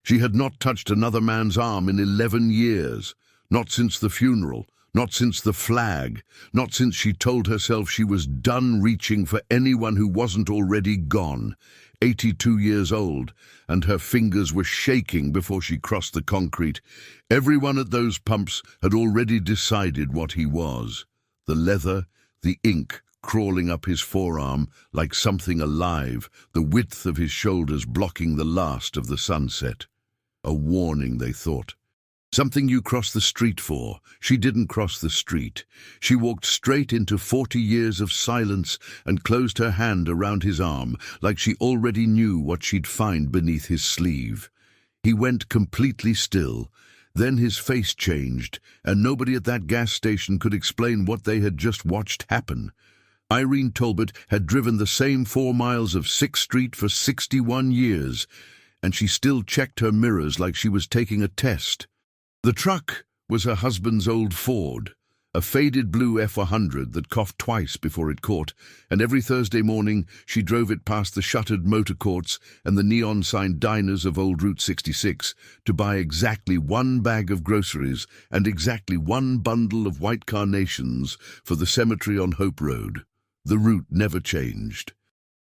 She had not touched another man's arm in 11 years, not since the funeral, not since the flag, not since she told herself she was done reaching for anyone who wasn't already gone. 82 years old, and her fingers were shaking before she crossed the concrete. Everyone at those pumps had already decided what he was. The leather, the ink crawling up his forearm like something alive, the width of his shoulders blocking the last of the sunset. A warning, they thought. Something you cross the street for. She didn't cross the street. She walked straight into 40 years of silence and closed her hand around his arm, like she already knew what she'd find beneath his sleeve. He went completely still. Then his face changed, and nobody at that gas station could explain what they had just watched happen. Irene Talbot had driven the same 4 miles of 6th Street for 61 years, and she still checked her mirrors like she was taking a test. The truck was her husband's old Ford, a faded blue F100 that coughed twice before it caught, and every Thursday morning she drove it past the shuttered motor courts and the neon-signed diners of Old Route 66 to buy exactly 1 bag of groceries and exactly 1 bundle of white carnations for the cemetery on Hope Road. The route never changed.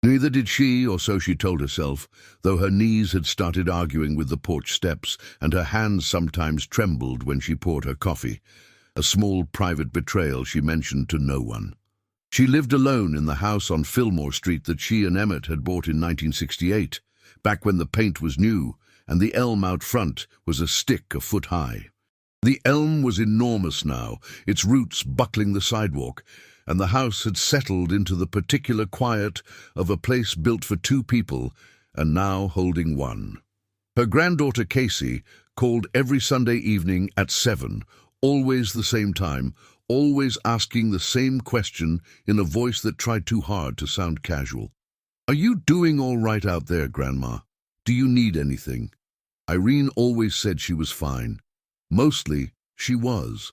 Neither did she, or so she told herself, though her knees had started arguing with the porch steps and her hands sometimes trembled when she poured her coffee, a small private betrayal she mentioned to no one. She lived alone in the house on Fillmore Street that she and Emmett had bought in 1968, back when the paint was new and the elm out front was a stick a foot high. The elm was enormous now, its roots buckling the sidewalk, and the house had settled into the particular quiet of a place built for 2 people and now holding 1. Her granddaughter Casey called every Sunday evening at 7, always the same time, always asking the same question in a voice that tried too hard to sound casual. "Are you doing all right out there, Grandma? Do you need anything?" Irene always said she was fine. Mostly, she was.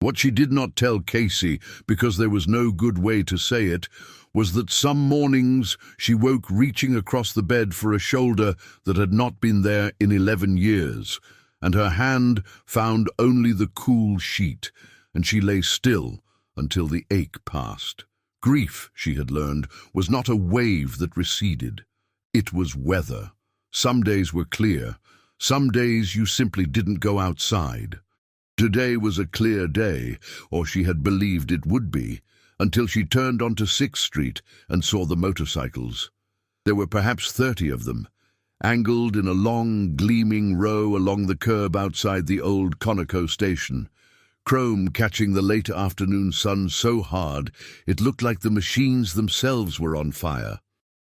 What she did not tell Casey, because there was no good way to say it, was that some mornings she woke reaching across the bed for a shoulder that had not been there in 11 years, and her hand found only the cool sheet, and she lay still until the ache passed. Grief, she had learned, was not a wave that receded. It was weather. Some days were clear. Some days you simply didn't go outside. Today was a clear day, or she had believed it would be, until she turned onto 6th Street and saw the motorcycles. There were perhaps 30 of them, angled in a long, gleaming row along the curb outside the old Conoco station, chrome catching the late afternoon sun so hard it looked like the machines themselves were on fire.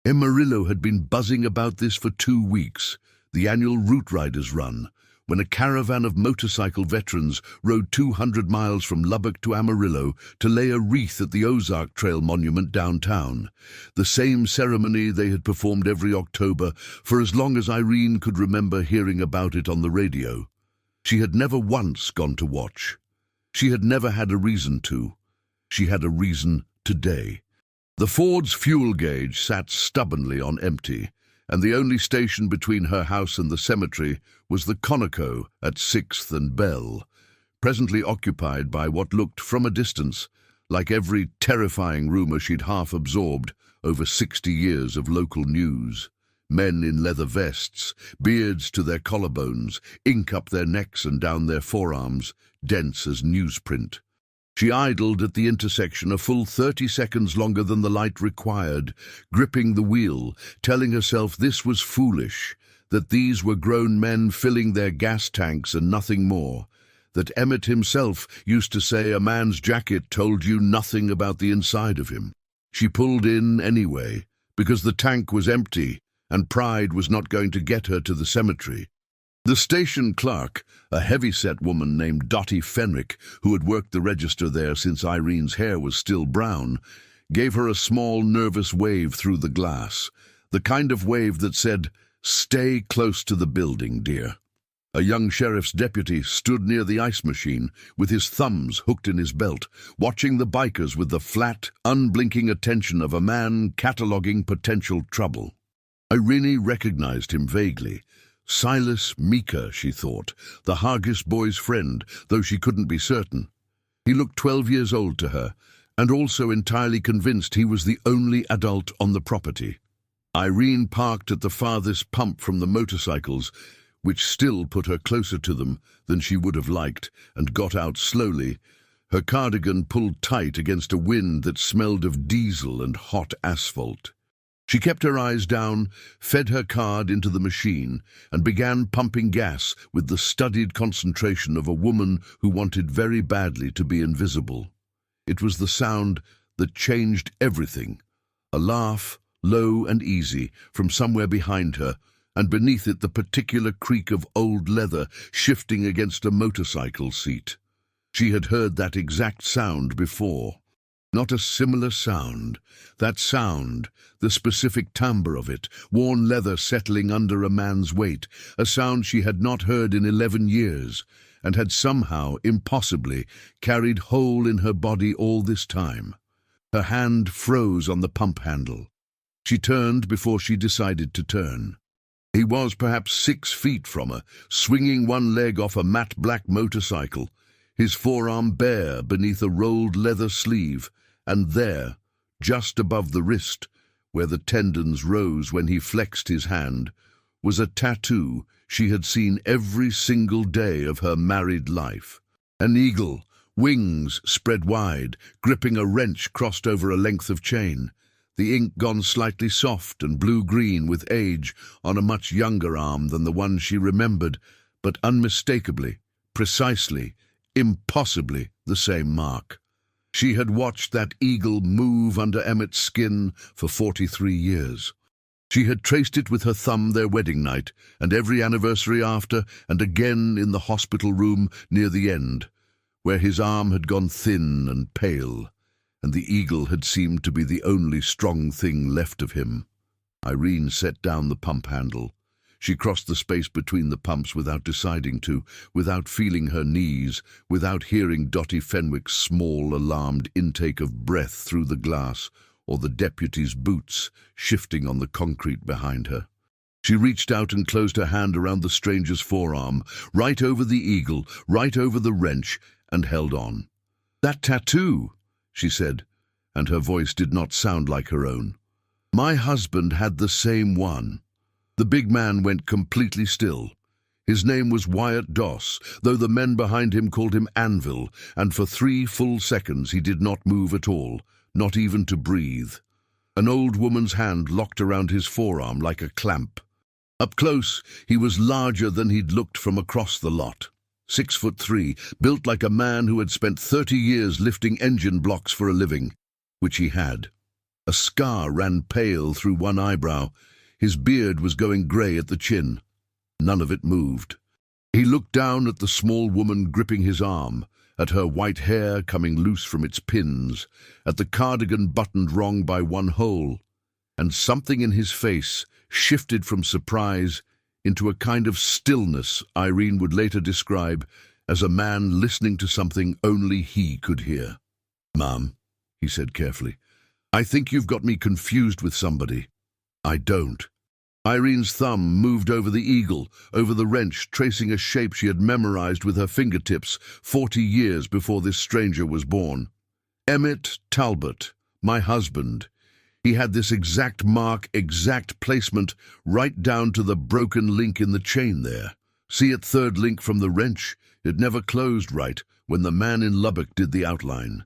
Amarillo had been buzzing about this for 2 weeks, the annual Route Riders Run, when a caravan of motorcycle veterans rode 200 miles from Lubbock to Amarillo to lay a wreath at the Ozark Trail Monument downtown, the same ceremony they had performed every October for as long as Irene could remember hearing about it on the radio. She had never once gone to watch. She had never had a reason to. She had a reason today. The Ford's fuel gauge sat stubbornly on empty, and the only station between her house and the cemetery was the Conoco at 6th and Bell, presently occupied by what looked from a distance like every terrifying rumor she'd half absorbed over 60 years of local news. Men in leather vests, beards to their collarbones, ink up their necks and down their forearms, dense as newsprint. She idled at the intersection a full 30 seconds longer than the light required, gripping the wheel, telling herself this was foolish, that these were grown men filling their gas tanks and nothing more, that Emmett himself used to say a man's jacket told you nothing about the inside of him. She pulled in anyway, because the tank was empty, and pride was not going to get her to the cemetery. The station clerk, a heavy-set woman named Dottie Fenrick, who had worked the register there since Irene's hair was still brown, gave her a small, nervous wave through the glass, the kind of wave that said, "Stay close to the building, dear." A young sheriff's deputy stood near the ice machine, with his thumbs hooked in his belt, watching the bikers with the flat, unblinking attention of a man cataloguing potential trouble. Irene recognized him vaguely, Silas Meeker, she thought, the Hargis boy's friend, though she couldn't be certain. He looked 12 years old to her, and also entirely convinced he was the only adult on the property. Irene parked at the farthest pump from the motorcycles, which still put her closer to them than she would have liked, and got out slowly, her cardigan pulled tight against a wind that smelled of diesel and hot asphalt. She kept her eyes down, fed her card into the machine, and began pumping gas with the studied concentration of a woman who wanted very badly to be invisible. It was the sound that changed everything. A laugh, low and easy, from somewhere behind her, and beneath it the particular creak of old leather shifting against a motorcycle seat. She had heard that exact sound before. Not a similar sound. That sound, the specific timbre of it, worn leather settling under a man's weight, a sound she had not heard in 11 years, and had somehow, impossibly, carried whole in her body all this time. Her hand froze on the pump handle. She turned before she decided to turn. He was perhaps 6 feet from her, swinging one leg off a matte black motorcycle, his forearm bare beneath a rolled leather sleeve, and there, just above the wrist, where the tendons rose when he flexed his hand, was a tattoo she had seen every single day of her married life. An eagle, wings spread wide, gripping a wrench crossed over a length of chain, the ink gone slightly soft and blue-green with age on a much younger arm than the one she remembered, but unmistakably, precisely, impossibly the same mark. She had watched that eagle move under Emmett's skin for 43 years. She had traced it with her thumb their wedding night, and every anniversary after, and again in the hospital room near the end, where his arm had gone thin and pale, and the eagle had seemed to be the only strong thing left of him. Irene set down the pump handle. She crossed the space between the pumps without deciding to, without feeling her knees, without hearing Dottie Fenwick's small, alarmed intake of breath through the glass, or the deputy's boots shifting on the concrete behind her. She reached out and closed her hand around the stranger's forearm, right over the eagle, right over the wrench, and held on. "That tattoo," she said, and her voice did not sound like her own. "My husband had the same one." The big man went completely still. His name was Wyatt Doss, though the men behind him called him Anvil, and for 3 full seconds he did not move at all, not even to breathe. An old woman's hand locked around his forearm like a clamp. Up close, he was larger than he'd looked from across the lot. 6'3", built like a man who had spent 30 years lifting engine blocks for a living, which he had. A scar ran pale through one eyebrow. His beard was going grey at the chin. None of it moved. He looked down at the small woman gripping his arm, at her white hair coming loose from its pins, at the cardigan buttoned wrong by one hole, and something in his face shifted from surprise into a kind of stillness Irene would later describe as a man listening to something only he could hear. "Ma'am," he said carefully, "I think you've got me confused with somebody." "I don't." Irene's thumb moved over the eagle, over the wrench, tracing a shape she had memorized with her fingertips 40 years before this stranger was born. "Emmett Talbot, my husband. He had this exact mark, exact placement, right down to the broken link in the chain there. See it, third link from the wrench? It never closed right when the man in Lubbock did the outline.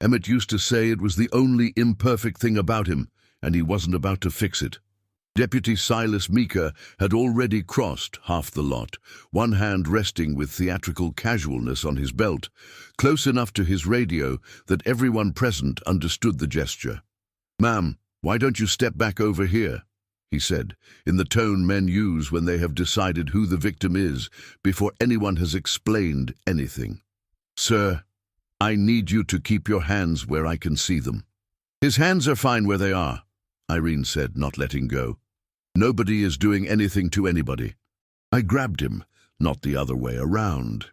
Emmett used to say it was the only imperfect thing about him, and he wasn't about to fix it." Deputy Silas Meeker had already crossed half the lot, one hand resting with theatrical casualness on his belt, close enough to his radio that everyone present understood the gesture. "Ma'am, why don't you step back over here?" he said, in the tone men use when they have decided who the victim is before anyone has explained anything. "Sir, I need you to keep your hands where I can see them." "His hands are fine where they are," Irene said, not letting go. "Nobody is doing anything to anybody." I grabbed him, not the other way around.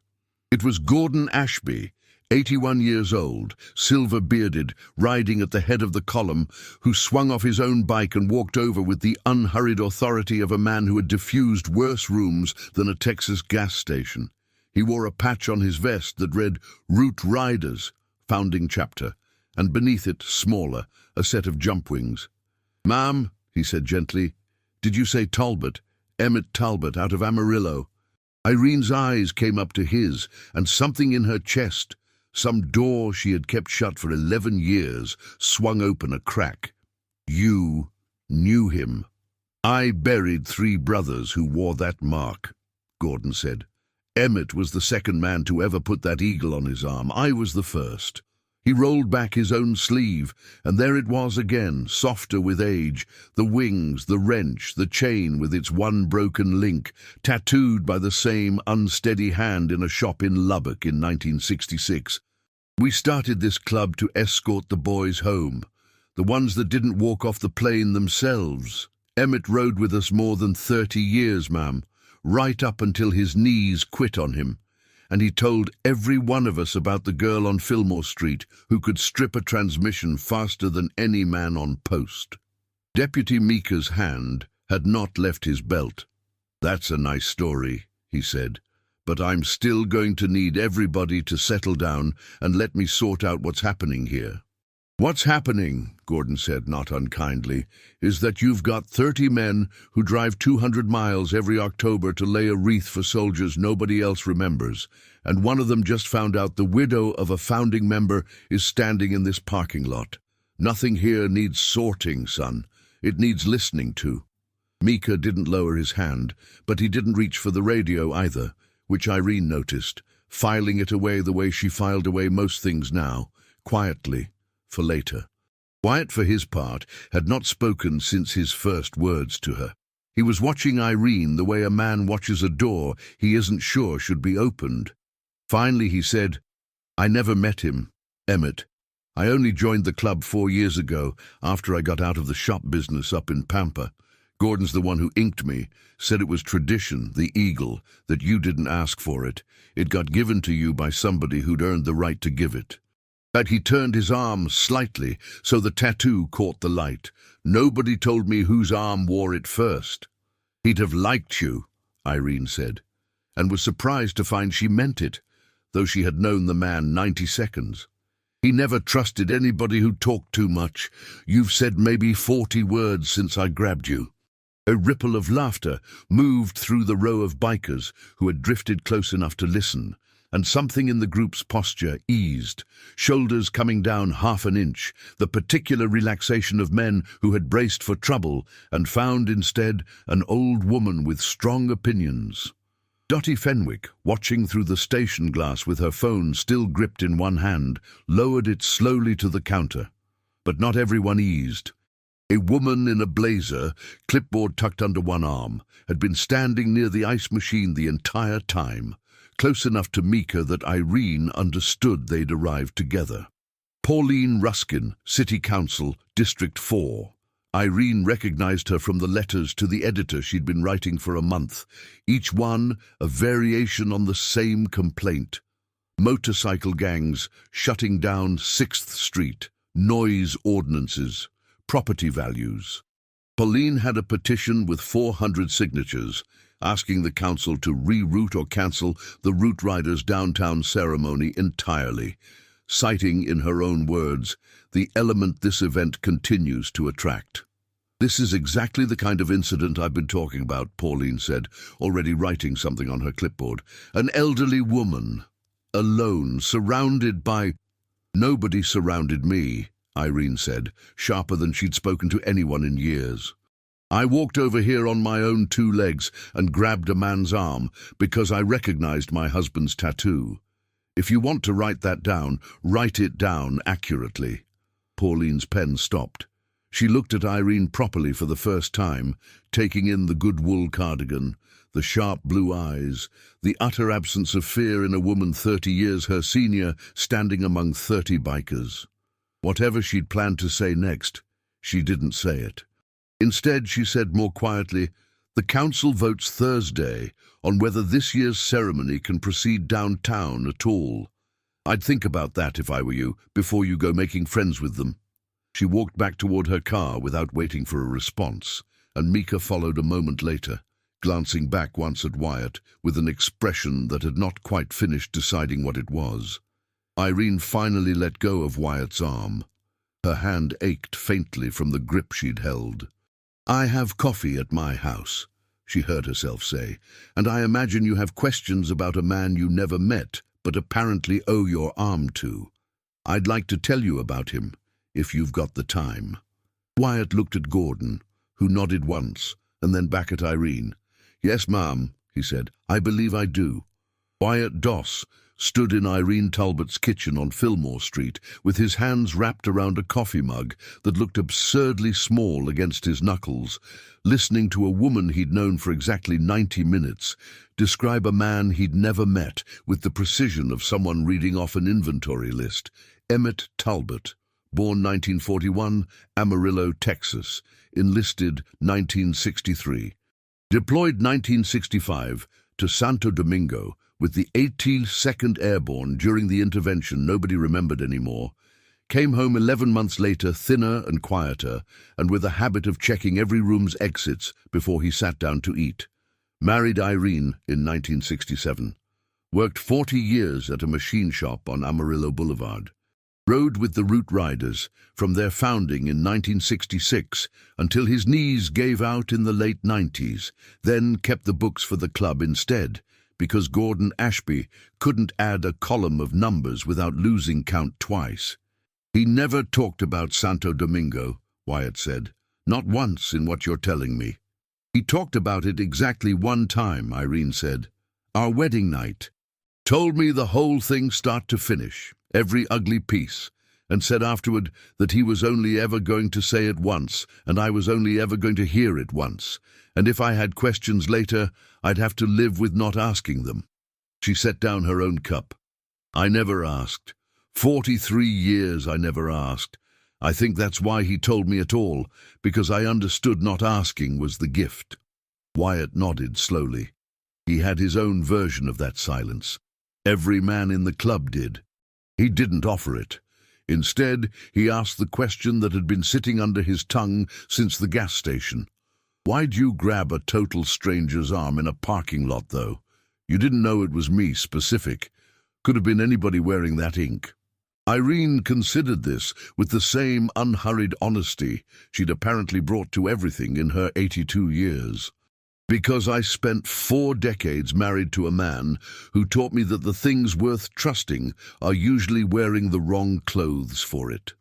It was Gordon Ashby, 81 years old, silver-bearded, riding at the head of the column, who swung off his own bike and walked over with the unhurried authority of a man who had diffused worse rooms than a Texas gas station. He wore a patch on his vest that read Route Riders, founding chapter, and beneath it, smaller, a set of jump wings. "Ma'am," he said gently, "did you say Talbot? Emmett Talbot, out of Amarillo." Irene's eyes came up to his, and something in her chest, some door she had kept shut for 11 years, swung open a crack. "You knew him." "I buried 3 brothers who wore that mark," Gordon said. "Emmett was the second man to ever put that eagle on his arm. I was the first." He rolled back his own sleeve, and there it was again, softer with age, the wings, the wrench, the chain with its one broken link, tattooed by the same unsteady hand in a shop in Lubbock in 1966. "We started this club to escort the boys home, the ones that didn't walk off the plane themselves. Emmett rode with us more than 30 years, ma'am, right up until his knees quit on him. And he told every one of us about the girl on Fillmore Street who could strip a transmission faster than any man on post." Deputy Meeker's hand had not left his belt. "That's a nice story," he said, "but I'm still going to need everybody to settle down and let me sort out what's happening here." "What's happening," Gordon said, not unkindly, "is that you've got 30 men who drive 200 miles every October to lay a wreath for soldiers nobody else remembers, and one of them just found out the widow of a founding member is standing in this parking lot. Nothing here needs sorting, son. It needs listening to." Meeker didn't lower his hand, but he didn't reach for the radio either, which Irene noticed, filing it away the way she filed away most things now, quietly, for later. Wyatt, for his part, had not spoken since his first words to her. He was watching Irene the way a man watches a door he isn't sure should be opened. Finally he said, "I never met him, Emmett. I only joined the club 4 years ago, after I got out of the shop business up in Pampa. Gordon's the one who inked me, said it was tradition, the eagle, that you didn't ask for it. It got given to you by somebody who'd earned the right to give it." But he turned his arm slightly so the tattoo caught the light. "Nobody told me whose arm wore it first." "He'd have liked you," Irene said, and was surprised to find she meant it, though she had known the man 90 seconds. "He never trusted anybody who talked too much. You've said maybe 40 words since I grabbed you." A ripple of laughter moved through the row of bikers who had drifted close enough to listen, and something in the group's posture eased, shoulders coming down half an inch, the particular relaxation of men who had braced for trouble and found instead an old woman with strong opinions. Dottie Fenwick, watching through the station glass with her phone still gripped in one hand, lowered it slowly to the counter. But not everyone eased. A woman in a blazer, clipboard tucked under one arm, had been standing near the ice machine the entire time, close enough to Meeker that Irene understood they'd arrived together. Pauline Ruskin, City Council, District 4. Irene recognized her from the letters to the editor she'd been writing for a month, each one a variation on the same complaint. Motorcycle gangs shutting down 6th Street, noise ordinances, property values. Pauline had a petition with 400 signatures, asking the council to reroute or cancel the Route Riders downtown ceremony entirely, citing, in her own words, the element this event continues to attract. "This is exactly the kind of incident I've been talking about," Pauline said, already writing something on her clipboard. "An elderly woman, alone, surrounded by—" "Nobody surrounded me," Irene said, sharper than she'd spoken to anyone in years. "I walked over here on my own 2 legs and grabbed a man's arm because I recognized my husband's tattoo. If you want to write that down, write it down accurately." Pauline's pen stopped. She looked at Irene properly for the first time, taking in the good wool cardigan, the sharp blue eyes, the utter absence of fear in a woman 30 years her senior, standing among 30 bikers. Whatever she'd planned to say next, she didn't say it. Instead, she said more quietly, "The council votes Thursday on whether this year's ceremony can proceed downtown at all. I'd think about that if I were you, before you go making friends with them." She walked back toward her car without waiting for a response, and Mika followed a moment later, glancing back once at Wyatt with an expression that had not quite finished deciding what it was. Irene finally let go of Wyatt's arm. Her hand ached faintly from the grip she'd held. "I have coffee at my house," she heard herself say, "and I imagine you have questions about a man you never met but apparently owe your arm to. I'd like to tell you about him, if you've got the time." Wyatt looked at Gordon, who nodded once, and then back at Irene. "Yes, ma'am," he said, "I believe I do." Wyatt Doss stood in Irene Talbot's kitchen on Fillmore Street with his hands wrapped around a coffee mug that looked absurdly small against his knuckles, listening to a woman he'd known for exactly 90 minutes describe a man he'd never met with the precision of someone reading off an inventory list. Emmett Talbot, born 1941, Amarillo, Texas, enlisted 1963. Deployed 1965 to Santo Domingo with the 82nd Airborne during the intervention nobody remembered anymore, came home 11 months later thinner and quieter and with a habit of checking every room's exits before he sat down to eat. Married Irene in 1967. Worked 40 years at a machine shop on Amarillo Boulevard. Rode with the Route Riders from their founding in 1966 until his knees gave out in the late 90s, then kept the books for the club instead, because Gordon Ashby couldn't add a column of numbers without losing count twice. "He never talked about Santo Domingo," Wyatt said. "Not once in what you're telling me." "He talked about it exactly one time," Irene said. "Our wedding night. Told me the whole thing start to finish, every ugly piece, and said afterward that he was only ever going to say it once, and I was only ever going to hear it once, and if I had questions later, I'd have to live with not asking them." She set down her own cup. "I never asked. 43 years I never asked. I think that's why he told me at all, because I understood not asking was the gift." Wyatt nodded slowly. He had his own version of that silence. Every man in the club did. He didn't offer it. Instead, he asked the question that had been sitting under his tongue since the gas station. "Why'd you grab a total stranger's arm in a parking lot, though? You didn't know it was me, specific. Could have been anybody wearing that ink." Irene considered this with the same unhurried honesty she'd apparently brought to everything in her 82 years. "Because I spent 4 decades married to a man who taught me that the things worth trusting are usually wearing the wrong clothes for it.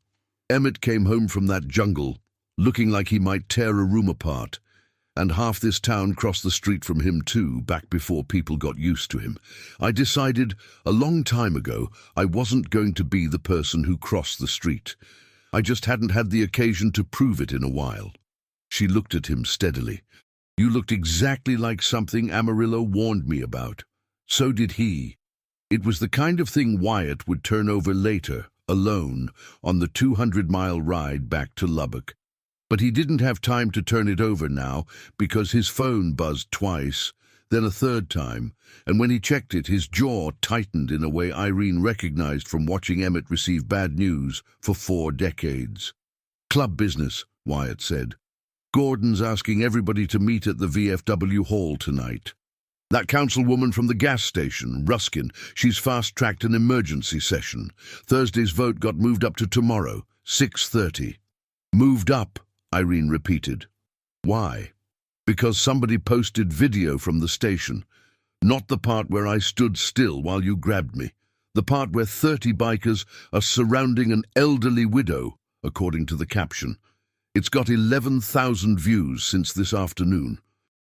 Emmett came home from that jungle, looking like he might tear a room apart, and half this town crossed the street from him too, back before people got used to him. I decided a long time ago I wasn't going to be the person who crossed the street. I just hadn't had the occasion to prove it in a while." She looked at him steadily. "You looked exactly like something Amarillo warned me about. So did he." It was the kind of thing Wyatt would turn over later, alone, on the 200-mile ride back to Lubbock. But he didn't have time to turn it over now because his phone buzzed twice, then a third time, and when he checked it, his jaw tightened in a way Irene recognized from watching Emmett receive bad news for 4 decades. "Club business," Wyatt said. "Gordon's asking everybody to meet at the VFW Hall tonight. That councilwoman from the gas station, Ruskin, she's fast-tracked an emergency session. Thursday's vote got moved up to tomorrow, 6:30. "Moved up," Irene repeated. "Why?" "Because somebody posted video from the station. Not the part where I stood still while you grabbed me. The part where 30 bikers are surrounding an elderly widow, according to the caption. It's got 11,000 views since this afternoon."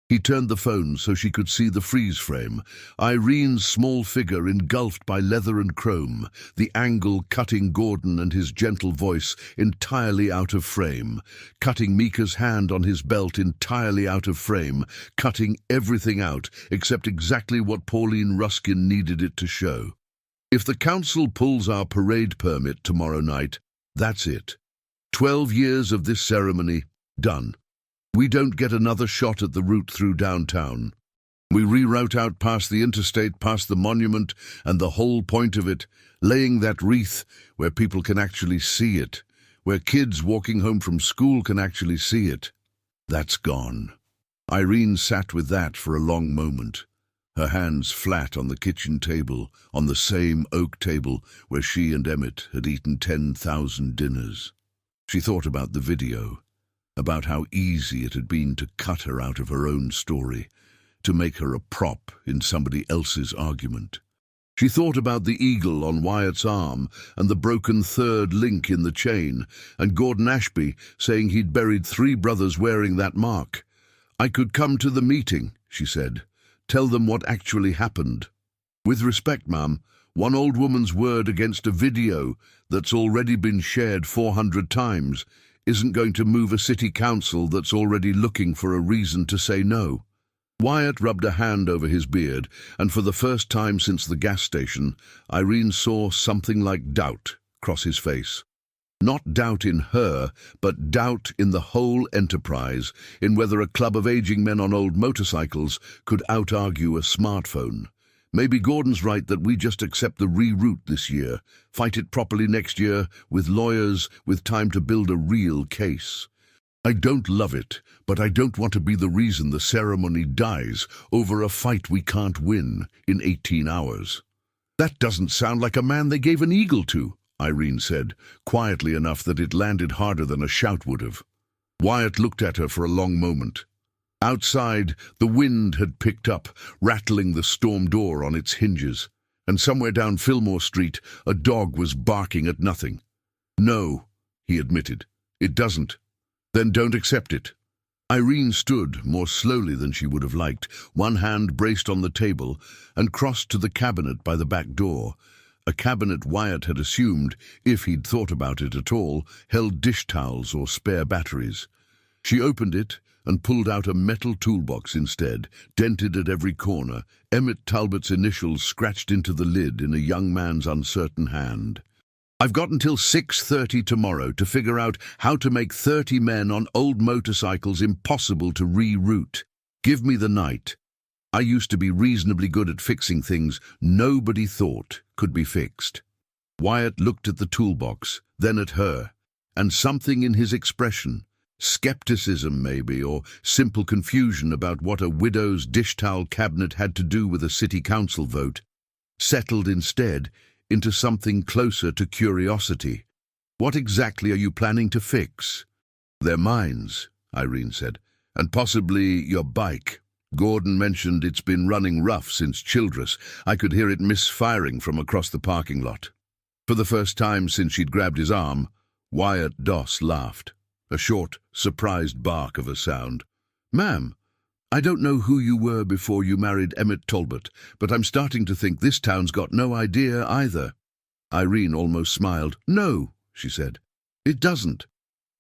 He turned the phone so she could see the freeze frame, Irene's small figure engulfed by leather and chrome, the angle cutting Gordon and his gentle voice entirely out of frame, cutting Mika's hand on his belt entirely out of frame, cutting everything out except exactly what Pauline Ruskin needed it to show. "If the council pulls our parade permit tomorrow night, that's it. 12 years of this ceremony, done. We don't get another shot at the route through downtown." We reroute out past the interstate, past the monument, and the whole point of it, laying that wreath where people can actually see it, where kids walking home from school can actually see it. That's gone. Irene sat with that for a long moment, her hands flat on the kitchen table, on the same oak table where she and Emmett had eaten 10,000 dinners. She thought about the video, about how easy it had been to cut her out of her own story, to make her a prop in somebody else's argument. She thought about the eagle on Wyatt's arm and the broken third link in the chain, and Gordon Ashby saying he'd buried 3 brothers wearing that mark. "I could come to the meeting," she said. "Tell them what actually happened. With respect, ma'am, one old woman's word against a video that's already been shared 400 times isn't going to move a city council that's already looking for a reason to say no." Wyatt rubbed a hand over his beard, and for the first time since the gas station, Irene saw something like doubt cross his face. Not doubt in her, but doubt in the whole enterprise, in whether a club of aging men on old motorcycles could out-argue a smartphone. Maybe Gordon's right that we just accept the reroute this year, fight it properly next year, with lawyers, with time to build a real case. I don't love it, but I don't want to be the reason the ceremony dies over a fight we can't win in 18 hours. That doesn't sound like a man they gave an eagle to, Irene said, quietly enough that it landed harder than a shout would have. Wyatt looked at her for a long moment. Outside, the wind had picked up, rattling the storm door on its hinges, and somewhere down Fillmore Street, a dog was barking at nothing. "No," he admitted, "it doesn't." "Then don't accept it." Irene stood, more slowly than she would have liked, one hand braced on the table, and crossed to the cabinet by the back door. A cabinet Wyatt had assumed, if he'd thought about it at all, held dish towels or spare batteries. She opened it and pulled out a metal toolbox instead, dented at every corner, Emmett Talbot's initials scratched into the lid in a young man's uncertain hand. "I've got until 6:30 tomorrow to figure out how to make 30 men on old motorcycles impossible to reroute. Give me the night. I used to be reasonably good at fixing things nobody thought could be fixed." Wyatt looked at the toolbox, then at her, and something in his expression, skepticism maybe, or simple confusion about what a widow's dish towel cabinet had to do with a city council vote, settled instead into something closer to curiosity. "What exactly are you planning to fix?" "Their minds," Irene said, "and possibly your bike. Gordon mentioned it's been running rough since Childress. I could hear it misfiring from across the parking lot." For the first time since she'd grabbed his arm, Wyatt Doss laughed, a short, surprised bark of a sound. "Ma'am, I don't know who you were before you married Emmett Talbot, but I'm starting to think this town's got no idea either." Irene almost smiled. "No," she said, "it doesn't."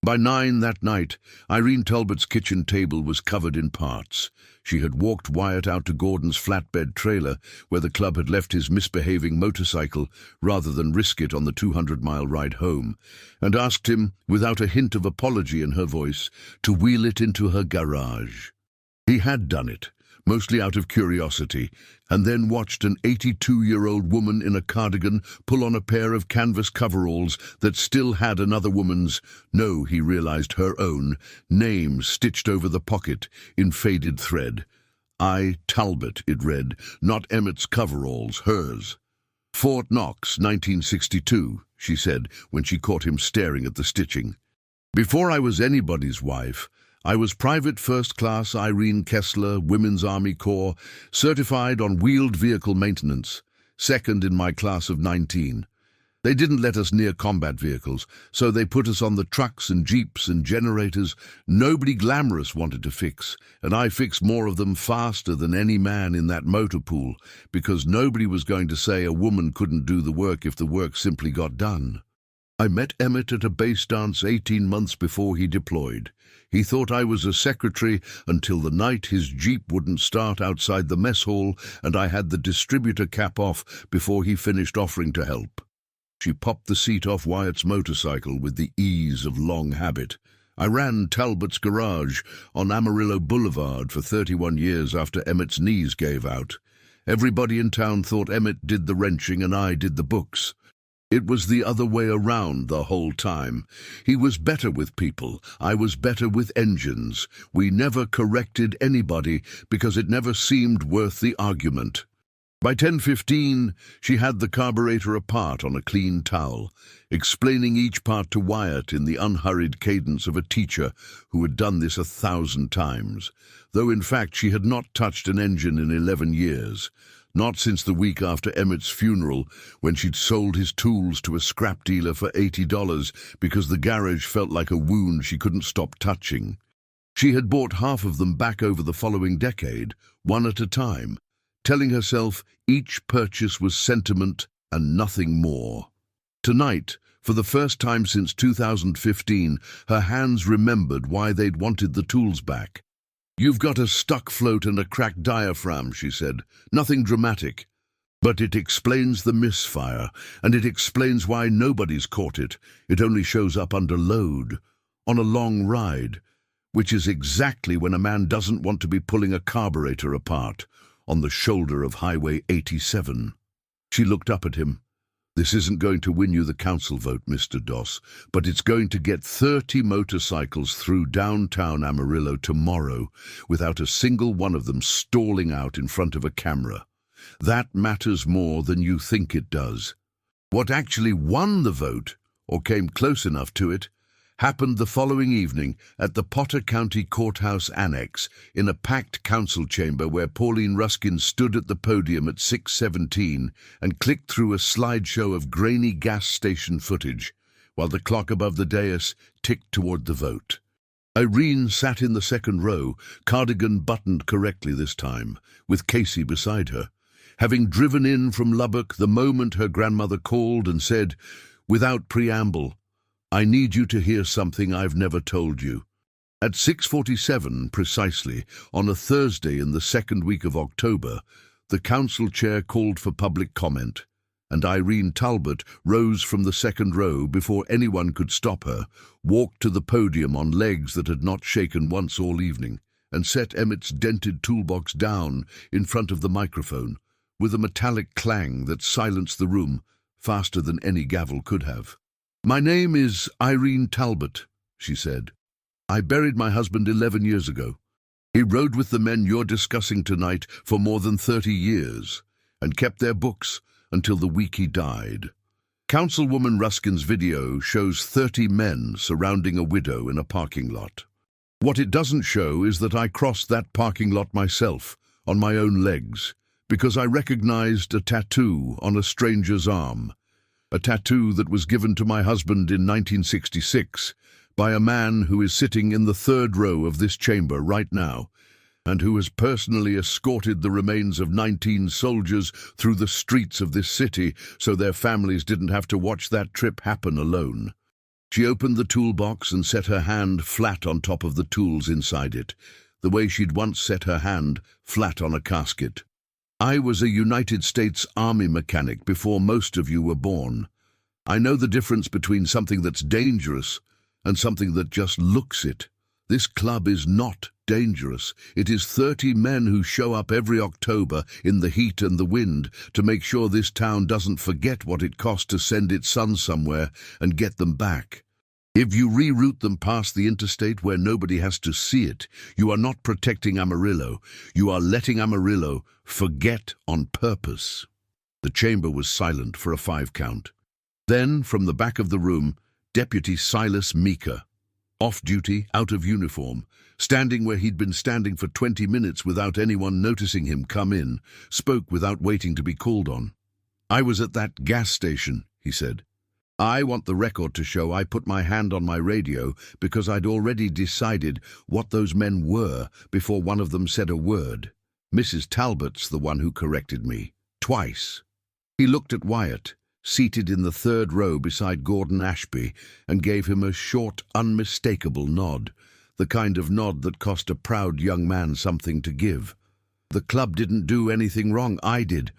By 9 that night, Irene Talbot's kitchen table was covered in parts. She had walked Wyatt out to Gordon's flatbed trailer, where the club had left his misbehaving motorcycle, rather than risk it on the 200-mile ride home, and asked him, without a hint of apology in her voice, to wheel it into her garage. He had done it, mostly out of curiosity, and then watched an 82-year-old woman in a cardigan pull on a pair of canvas coveralls that still had another woman's, no, he realized her own, name stitched over the pocket in faded thread. I. Talbot, it read, not Emmett's coveralls, hers. "Fort Knox, 1962, she said when she caught him staring at the stitching. "Before I was anybody's wife, I was Private First Class Irene Kessler, Women's Army Corps, certified on wheeled vehicle maintenance, second in my class of 19. They didn't let us near combat vehicles, so they put us on the trucks and jeeps and generators nobody glamorous wanted to fix, and I fixed more of them faster than any man in that motor pool, because nobody was going to say a woman couldn't do the work if the work simply got done. I met Emmett at a base dance 18 months before he deployed. He thought I was a secretary until the night his jeep wouldn't start outside the mess hall and I had the distributor cap off before he finished offering to help." She popped the seat off Wyatt's motorcycle with the ease of long habit. I ran Talbot's garage on Amarillo Boulevard for 31 years after Emmett's knees gave out. Everybody in town thought Emmett did the wrenching and I did the books. It was the other way around the whole time. He was better with people. I was better with engines. We never corrected anybody because it never seemed worth the argument. By 10:15, she had the carburetor apart on a clean towel, explaining each part to Wyatt in the unhurried cadence of a teacher who had done this 1,000 times, though in fact she had not touched an engine in 11 years, not since the week after Emmett's funeral, when she'd sold his tools to a scrap dealer for $80 because the garage felt like a wound she couldn't stop touching. She had bought half of them back over the following decade, one at a time, telling herself each purchase was sentiment and nothing more. Tonight, for the first time since 2015, her hands remembered why they'd wanted the tools back. "You've got a stuck float and a cracked diaphragm," she said. "Nothing dramatic. But it explains the misfire, and it explains why nobody's caught it. It only shows up under load, on a long ride, which is exactly when a man doesn't want to be pulling a carburetor apart, on the shoulder of Highway 87. She looked up at him. "This isn't going to win you the council vote, Mr. Doss, but it's going to get 30 motorcycles through downtown Amarillo tomorrow without a single one of them stalling out in front of a camera. That matters more than you think it does." What actually won the vote, or came close enough to it, happened the following evening at the Potter County Courthouse Annex in a packed council chamber where Pauline Ruskin stood at the podium at 6:17 and clicked through a slideshow of grainy gas station footage, while the clock above the dais ticked toward the vote. Irene sat in the second row, cardigan buttoned correctly this time, with Casey beside her, having driven in from Lubbock the moment her grandmother called and said, without preamble, "I need you to hear something I've never told you." At 6:47 precisely, on a Thursday in the second week of October, the council chair called for public comment, and Irene Talbot rose from the second row before anyone could stop her, walked to the podium on legs that had not shaken once all evening, and set Emmett's dented toolbox down in front of the microphone, with a metallic clang that silenced the room faster than any gavel could have. "My name is Irene Talbot," she said. "I buried my husband 11 years ago. He rode with the men you're discussing tonight for more than 30 years, and kept their books until the week he died." Councilwoman Ruskin's video shows 30 men surrounding a widow in a parking lot. What it doesn't show is that I crossed that parking lot myself, on my own legs, because I recognized a tattoo on a stranger's arm. A tattoo that was given to my husband in 1966 by a man who is sitting in the third row of this chamber right now, and who has personally escorted the remains of 19 soldiers through the streets of this city so their families didn't have to watch that trip happen alone. She opened the toolbox and set her hand flat on top of the tools inside it, the way she'd once set her hand flat on a casket. "I was a United States Army mechanic before most of you were born. I know the difference between something that's dangerous and something that just looks it. This club is not dangerous. It is 30 men who show up every October in the heat and the wind to make sure this town doesn't forget what it cost to send its sons somewhere and get them back. If you reroute them past the interstate where nobody has to see it, you are not protecting Amarillo. You are letting Amarillo forget on purpose." The chamber was silent for a 5 count. Then, from the back of the room, Deputy Silas Meeker, off-duty, out of uniform, standing where he'd been standing for 20 minutes without anyone noticing him come in, spoke without waiting to be called on. "I was at that gas station," he said. "I want the record to show I put my hand on my radio because I'd already decided what those men were before one of them said a word. Mrs. Talbot's the one who corrected me, twice." He looked at Wyatt, seated in the third row beside Gordon Ashby, and gave him a short, unmistakable nod, the kind of nod that cost a proud young man something to give. "The club didn't do anything wrong, I did."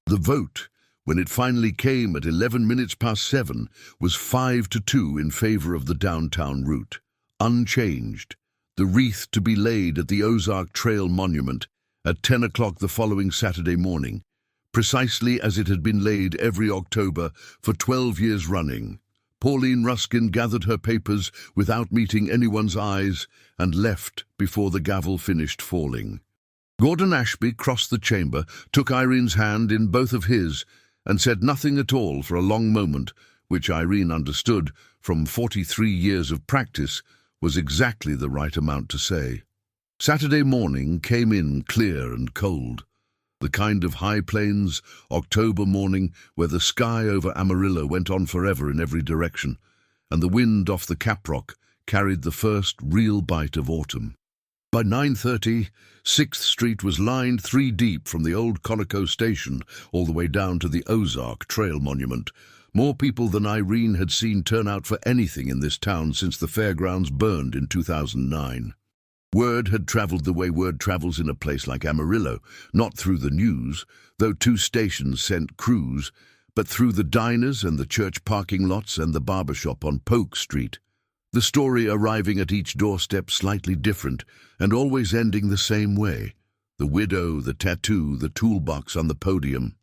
The vote, when it finally came at 11 minutes past 7, was 5-2 in favor of the downtown route. unchanged, the wreath to be laid at the Ozark Trail Monument at 10 o'clock the following Saturday morning, precisely as it had been laid every October for 12 years running. Pauline Ruskin gathered her papers without meeting anyone's eyes and left before the gavel finished falling. Gordon Ashby crossed the chamber, took Irene's hand in both of his, and said nothing at all for a long moment, which Irene understood, from 43 years of practice, was exactly the right amount to say. Saturday morning came in clear and cold, the kind of high plains October morning where the sky over Amarillo went on forever in every direction, and the wind off the Caprock carried the first real bite of autumn. By 9:30, 6th Street was lined 3 deep from the old Conoco station all the way down to the Ozark Trail Monument. More people than Irene had seen turn out for anything in this town since the fairgrounds burned in 2009. Word had traveled the way word travels in a place like Amarillo, not through the news, though 2 stations sent crews, but through the diners and the church parking lots and the barber shop on Polk Street. The story arriving at each doorstep slightly different and always ending the same way. The widow, the tattoo, the toolbox on the podium.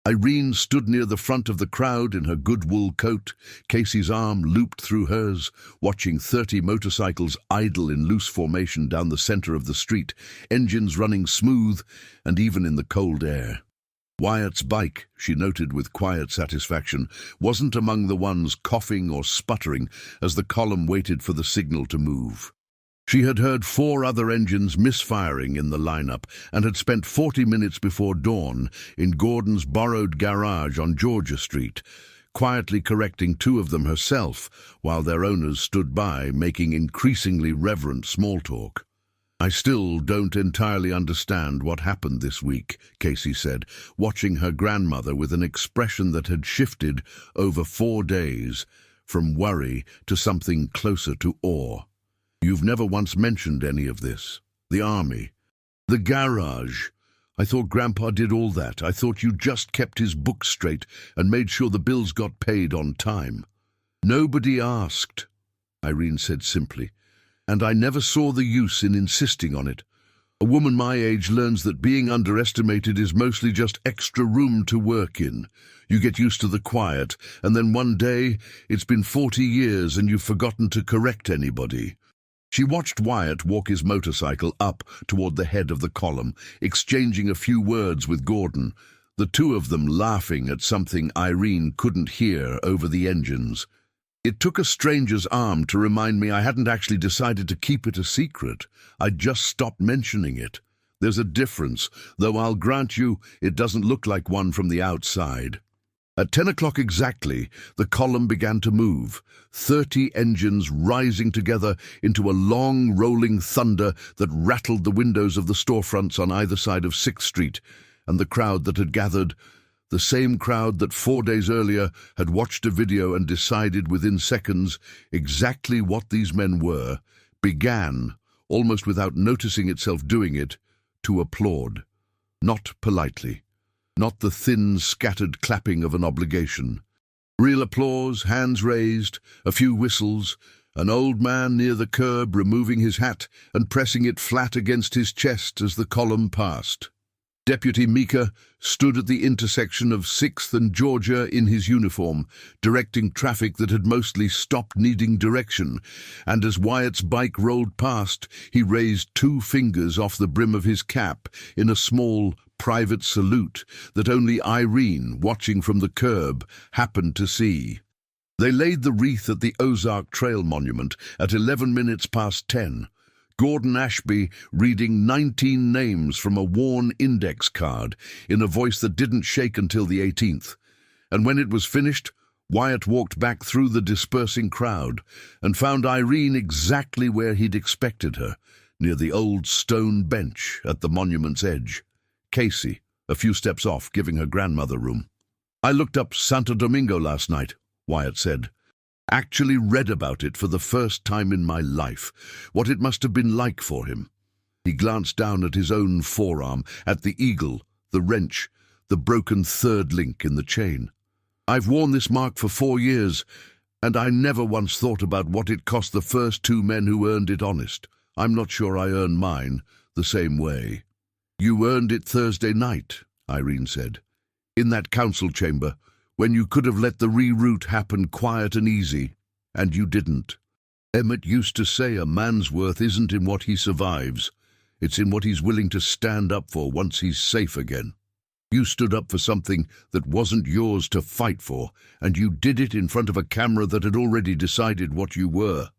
Irene stood near the front of the crowd in her good wool coat, Casey's arm looped through hers, watching 30 motorcycles idle in loose formation down the center of the street, engines running smooth and even in the cold air. Wyatt's bike, she noted with quiet satisfaction, wasn't among the ones coughing or sputtering as the column waited for the signal to move. She had heard 4 other engines misfiring in the lineup and had spent 40 minutes before dawn in Gordon's borrowed garage on Georgia Street, quietly correcting 2 of them herself while their owners stood by making increasingly reverent small talk. "I still don't entirely understand what happened this week," Casey said, watching her grandmother with an expression that had shifted over 4 days, from worry to something closer to awe. "You've never once mentioned any of this. The army. The garage. I thought Grandpa did all that. I thought you just kept his books straight and made sure the bills got paid on time." "Nobody asked," Irene said simply, "and I never saw the use in insisting on it. A woman my age learns that being underestimated is mostly just extra room to work in. You get used to the quiet, and then one day it's been 40 years and you've forgotten to correct anybody." She watched Wyatt walk his motorcycle up toward the head of the column, exchanging a few words with Gordon, the 2 of them laughing at something Irene couldn't hear over the engines. "It took a stranger's arm to remind me I hadn't actually decided to keep it a secret. I'd just stopped mentioning it. There's a difference, though I'll grant you it doesn't look like one from the outside." At 10 o'clock exactly, the column began to move, 30 engines rising together into a long, rolling thunder that rattled the windows of the storefronts on either side of 6th Street, and the crowd that had gathered, the same crowd that 4 days earlier had watched a video and decided within seconds exactly what these men were, began, almost without noticing itself doing it, to applaud. Not politely. Not the thin, scattered clapping of an obligation. Real applause, hands raised, a few whistles, an old man near the curb removing his hat and pressing it flat against his chest as the column passed. Deputy Meeker stood at the intersection of 6th and Georgia in his uniform, directing traffic that had mostly stopped needing direction, and as Wyatt's bike rolled past, he raised 2 fingers off the brim of his cap in a small, private salute that only Irene, watching from the curb, happened to see. They laid the wreath at the Ozark Trail Monument at 11 minutes past 10. Gordon Ashby reading 19 names from a worn index card in a voice that didn't shake until the 18th. And when it was finished, Wyatt walked back through the dispersing crowd and found Irene exactly where he'd expected her, near the old stone bench at the monument's edge. Casey, a few steps off, giving her grandmother room. "I looked up Santo Domingo last night," Wyatt said. "Actually read about it for the first time in my life, what it must have been like for him." He glanced down at his own forearm, at the eagle, the wrench, the broken 3rd link in the chain. "I've worn this mark for 4 years, And I never once thought about what it cost the first two men who earned it honest. I'm not sure I earned mine the same way. You earned it Thursday night, Irene said, in that council chamber, when you could have let the reroute happen quiet and easy, and you didn't. Emmett used to say a man's worth isn't in what he survives, it's in what he's willing to stand up for once he's safe again. You stood up for something that wasn't yours to fight for, and you did it in front of a camera that had already decided what you were.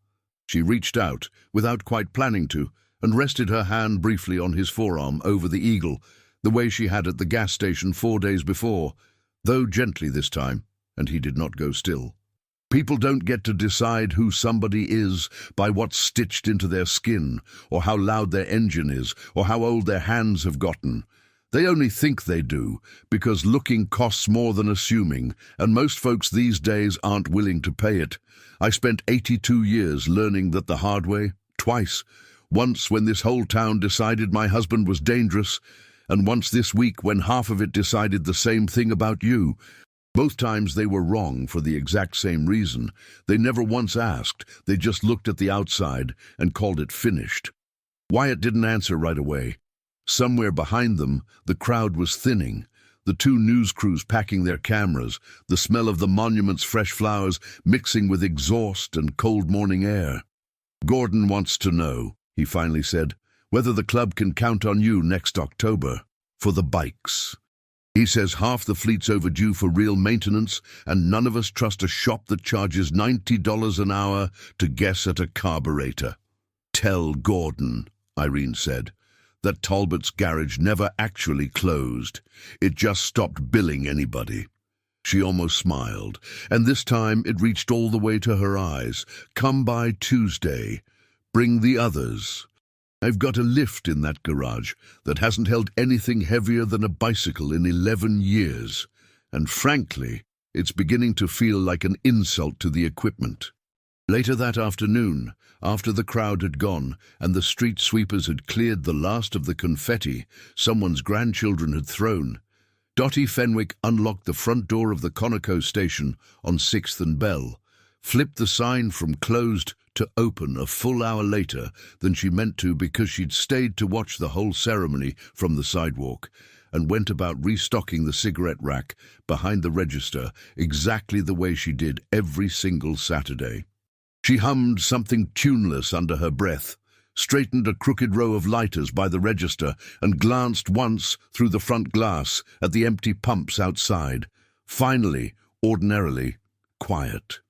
She reached out, without quite planning to, and rested her hand briefly on his forearm over the eagle, the way she had at the gas station 4 days before, though gently this time, and he did not go still. People don't get to decide who somebody is by what's stitched into their skin, or how loud their engine is, or how old their hands have gotten. They only think they do, because looking costs more than assuming, and most folks these days aren't willing to pay it. I spent 82 years learning that the hard way, twice. Once when this whole town decided my husband was dangerous, and once this week when half of it decided the same thing about you. Both times they were wrong for the exact same reason. They never once asked, they just looked at the outside and called it finished. Wyatt didn't answer right away. Somewhere behind them, the crowd was thinning. The two news crews packing their cameras, the smell of the monument's fresh flowers mixing with exhaust and cold morning air. Gordon wants to know, he finally said, whether the club can count on you next October for the bikes. He says half the fleet's overdue for real maintenance, and none of us trust a shop that charges $90 an hour to guess at a carburetor. Tell Gordon, Irene said, that Talbot's garage never actually closed. It just stopped billing anybody. She almost smiled, and this time it reached all the way to her eyes. Come by Tuesday. Bring the others. I've got a lift in that garage that hasn't held anything heavier than a bicycle in 11 years, and frankly, it's beginning to feel like an insult to the equipment. Later that afternoon, after the crowd had gone and the street sweepers had cleared the last of the confetti someone's grandchildren had thrown, Dottie Fenwick unlocked the front door of the Conoco station on 6th and Bell, flipped the sign from closed to open a full hour later than she meant to because she'd stayed to watch the whole ceremony from the sidewalk, and went about restocking the cigarette rack behind the register exactly the way she did every single Saturday. She hummed something tuneless under her breath, straightened a crooked row of lighters by the register, and glanced once through the front glass at the empty pumps outside. Finally, ordinarily, quiet.